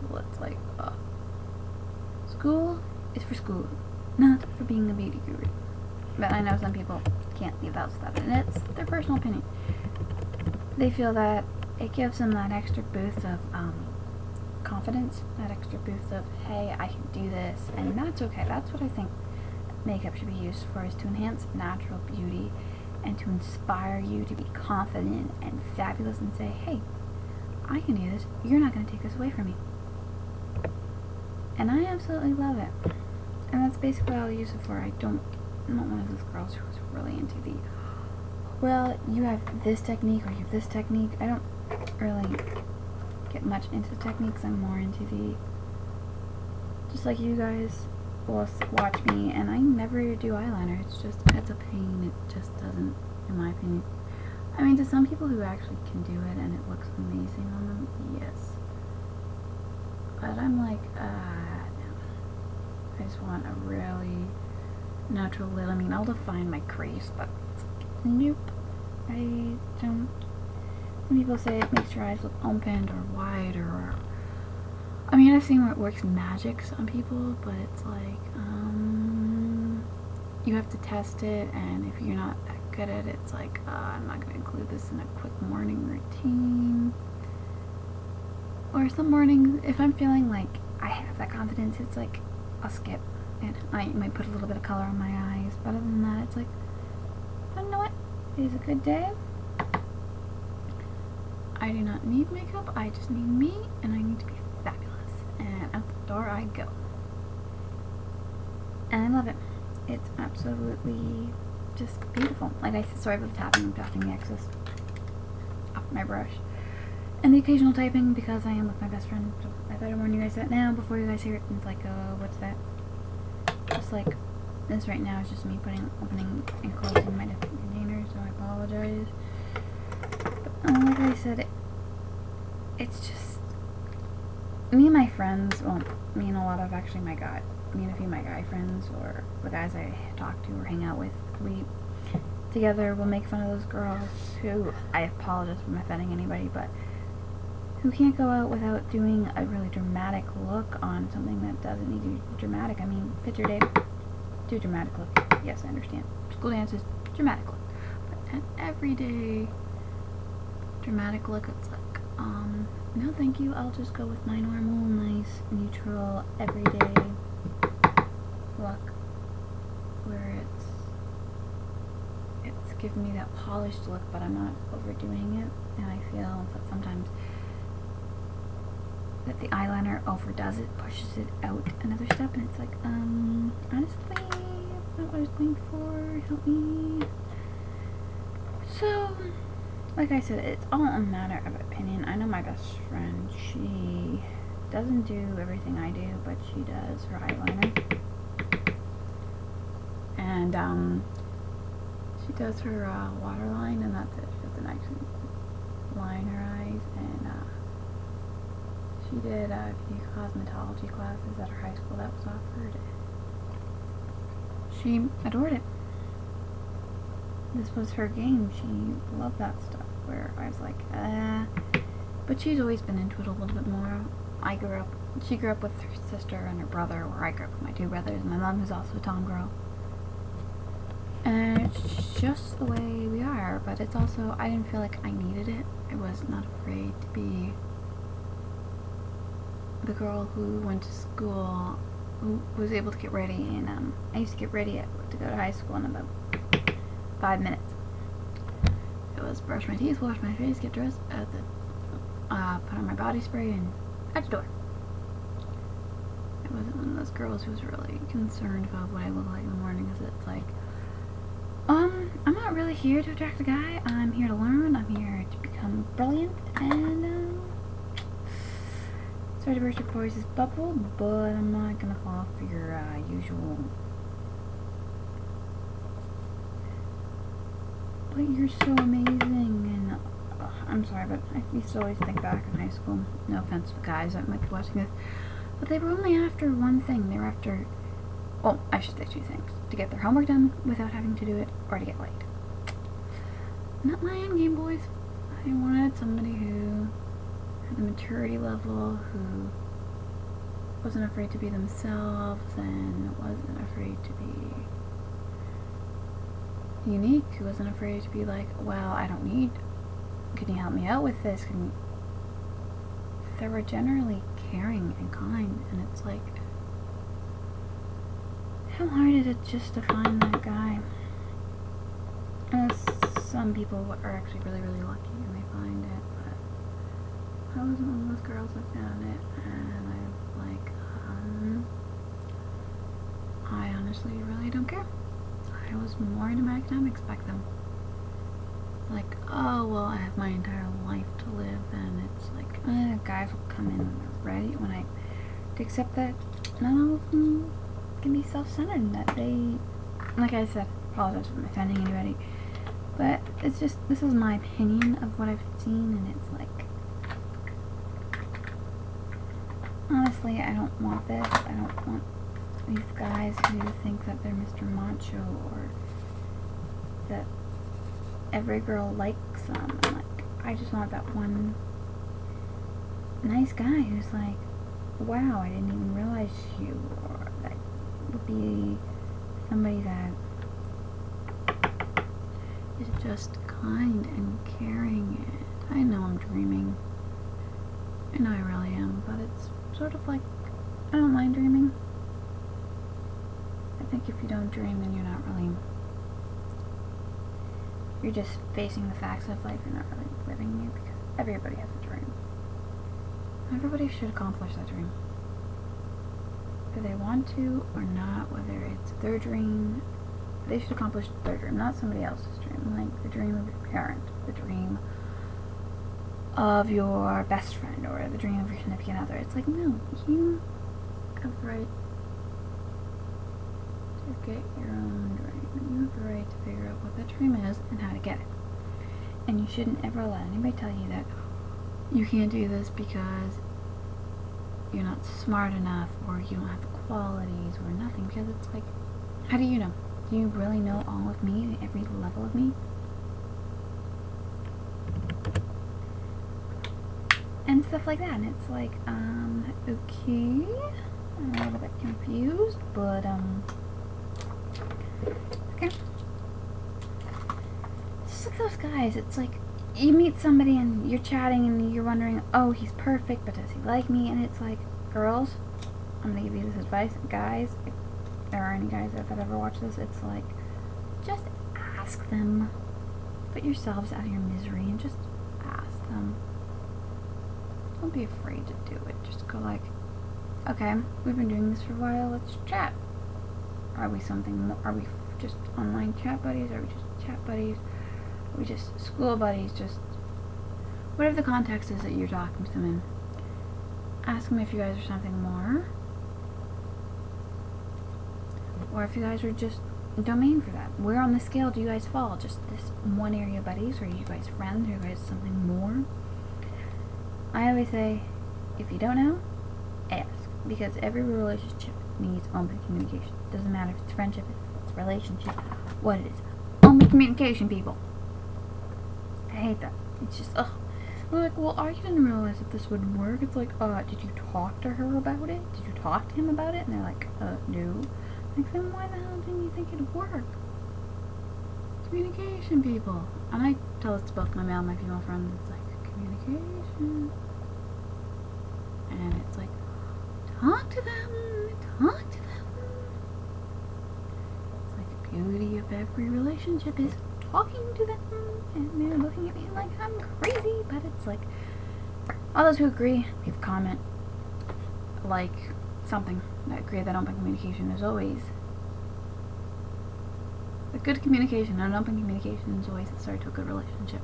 school. It's like, school is for school, not for being a beauty guru. But I know some people can't leave out stuff, and it's their personal opinion. They feel that it gives them that extra boost of confidence, that extra boost of, hey, I can do this, and that's okay. That's what I think makeup should be used for, is to enhance natural beauty and to inspire you to be confident and fabulous and say, hey, I can do this. You're not going to take this away from me. And I absolutely love it. And that's basically all I use it for. I'm not one of those girls who's really into the, well, you have this technique or you have this technique. I don't really get much into techniques. I'm more into the, just like you guys will watch me, and I never do eyeliner. It's a pain. It just doesn't, in my opinion. I mean, to some people who actually can do it and it looks amazing on them, yes. But I'm like, no. I just want a really natural lid. I mean, I'll define my crease, but nope. I don't. Some people say it makes your eyes look opened or wide, or I mean, I've seen where it works magic on people, but it's like, you have to test it, and if you're not that good at it, it's like, I'm not going to include this in a quick morning routine. Or some mornings, if I'm feeling like I have that confidence, it's like, I'll skip it. I might put a little bit of color on my eyes, but other than that, it's like, I don't know what, it is a good day. I do not need makeup, I just need me, and I need to be fabulous. And out the door I go. And I love it. It's absolutely just beautiful. Like I said, sorry about the tapping. I'm tapping the excess off my brush. And the occasional typing because I am with my best friend. So I better warn you guys that now before you guys hear it. And it's like, what's that? Just like this right now is just me opening and closing my different containers, so I apologize. But like I said, it's just me and my friends, well, me and a lot of actually me and a few of my guy friends, or the guys I talk to or hang out with, we together will make fun of those girls who, I apologize for offending anybody, but who can't go out without doing a really dramatic look on something that doesn't need to be dramatic. I mean, picture day, do a dramatic look. Yes, I understand. School dances, dramatic look. But an everyday dramatic look, it's like, no thank you, I'll just go with my normal, nice, neutral, everyday look, where it's giving me that polished look, but I'm not overdoing it, and I feel that sometimes that the eyeliner overdoes it, pushes it out another step, and it's like, honestly, that's not what I was going for, help me. So, like I said, it's all a matter of opinion. I know my best friend, she doesn't do everything I do, but she does her eyeliner. And, she does her, waterline, and that's it. She doesn't actually line her eyes, and, she did, a few cosmetology classes at her high school that was offered. She adored it. This was her game. She loved that stuff, where I was like, but she's always been into it a little bit more. She grew up with her sister and her brother, where I grew up with my two brothers, and my mom who's also a tom girl. And it's just the way we are, but it's also, I didn't feel like I needed it. I was not afraid to be the girl who went to school, who was able to get ready, and I used to get ready to go to high school in about 5 minutes. It was brush my teeth, wash my face, get dressed, put on my body spray, and at the door. I wasn't one of those girls who was really concerned about what I look like in the morning, because it's like, I'm not really here to attract a guy. I'm here to learn. I'm here to become brilliant, and, sorry to burst your voice's bubble, but I'm not gonna fall for your, usual. But you're so amazing, and I'm sorry, but I used to always think back in high school, no offense to the guys that might be watching this, but they were only after one thing. They were after, well, I should say two things: to get their homework done without having to do it, or to get laid. Not my end game, boys. I wanted somebody who had the maturity level, who wasn't afraid to be themselves and wasn't afraid to be unique, who wasn't afraid to be like, well, I don't need, can you help me out with this? They were generally caring and kind, and it's like, how hard is it just to find that guy? Some people are actually really, really lucky and they find it, but I wasn't one of those girls that found it, and I was like, I honestly really don't care. I was more into my academics back then. Like, oh, well, I have my entire life to live, and it's like, guys will come in when they're ready, when I to accept that not all of them can be self-centered, and that they, like I said, apologize for offending anybody, but it's just, this is my opinion of what I've seen, and it's like, honestly, I don't want this. I don't want these guys who think that they're Mr. Macho, or that every girl likes them. And like, I just want that one nice guy who's like, wow, I didn't even realize you, or that would be somebody that is just kind and caring. And I know I'm dreaming. I know I really am, but it's sort of like, I don't mind dreaming. I think if you don't dream, then you're not really, you're just facing the facts of life, you're not really living it, because everybody has a dream. Everybody should accomplish that dream. Whether they want to or not, whether it's their dream, they should accomplish their dream, not somebody else's dream. Like the dream of your parent, the dream of your best friend, or the dream of your significant other. It's like, no, you have the right to get your own dream. You have the right to figure out what that dream is and how to get it. And you shouldn't ever let anybody tell you that you can't do this because you're not smart enough, or you don't have the qualities, or nothing, because it's like, how do you know? Do you really know all of me, every level of me? And stuff like that, and it's like, okay, I'm a little bit confused, but, okay. It's just like those guys, it's like, you meet somebody and you're chatting and you're wondering, oh, he's perfect, but does he like me? And it's like, girls, I'm gonna give you this advice, guys, if there are any guys that ever watch this, it's like, just ask them. Put yourselves out of your misery and just ask them. Don't be afraid to do it. Just go like, okay, we've been doing this for a while, let's chat. Are we something more? Are we just online chat buddies? Are we just chat buddies? Are we just school buddies? Just whatever the context is that you're talking to them in. Ask them if you guys are something more, or if you guys are just domain for that. Where on the scale do you guys fall? Just this one area buddies, or are you guys friends, or are you guys something more? I always say, if you don't know, ask, because every relationship needs open communication. Doesn't matter if it's friendship, if it's relationship, what it is. Open communication, people. I hate that. It's just, ugh. We're like, well, I didn't realize that this would work. It's like, did you talk to her about it? Did you talk to him about it? And they're like, no. Like, then why the hell didn't you think it'd work? Communication, people. And I tell this to both my male and my female friends. It's like, communication. And it's like, talk to them. Talk to them. It's like, the beauty of every relationship is talking to them. And they're looking at me like I'm crazy. But it's like, all those who agree, leave a comment. Like something. I agree that open communication is always a good communication, and open communication is always the start to a good relationship.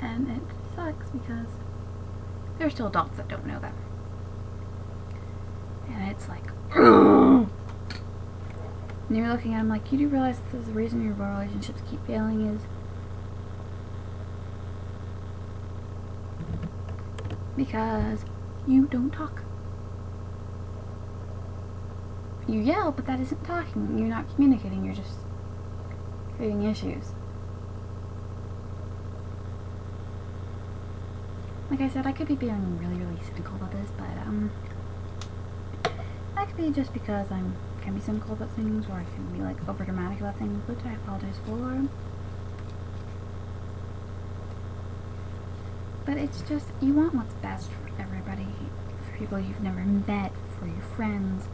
And it sucks because there are still adults that don't know that. And it's like, and you're looking at them like, you do realize that the reason your relationships keep failing is because you don't talk. You yell, but that isn't talking. You're not communicating. You're just creating issues. Like I said, I could be being really, really cynical about this, but, that could be just because can be cynical about things, or I can be, like, over dramatic about things, which I apologize for. But it's just, you want what's best for everybody, for people you've never met, for your friends.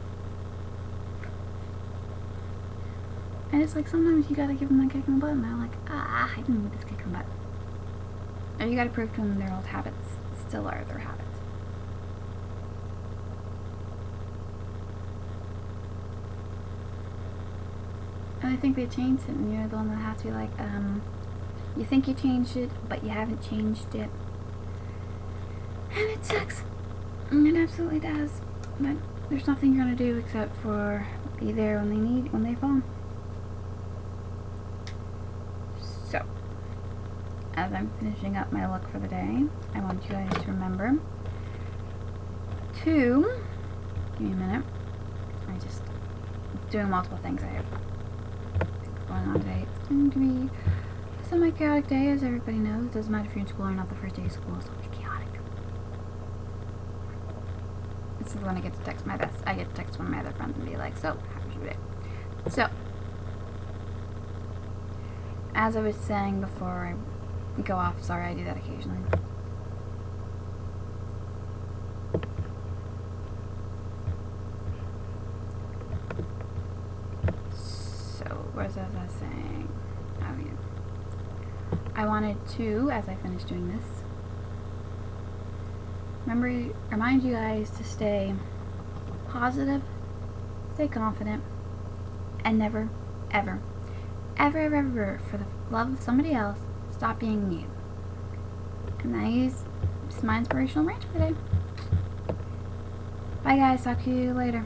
And it's like, sometimes you gotta give them that kick in the butt, and they're like, I didn't need this kick in the butt. Or you gotta prove to them their old habits still are their habits. And I think they changed it, and you're the one that has to be like, you think you changed it, but you haven't changed it. And it sucks. It absolutely does. But there's nothing you're gonna do except for be there when they fall. So, as I'm finishing up my look for the day, I want you guys to remember to, give me a minute, I'm just doing multiple things I have going on today. It's going to be a semi-chaotic day, as everybody knows. It doesn't matter if you're in school or not, the first day of school is always chaotic. This is when I get to text one of my other friends and be like, so, how was your day? So, as I was saying before I go off, sorry, I do that occasionally. So, what was I saying? Oh, yeah. I wanted to, as I finish doing this, remind you guys to stay positive, stay confident, and never, ever, ever, ever, ever, for the love of somebody else, stop being you. And that is my inspirational rant for today. Bye guys, talk to you later.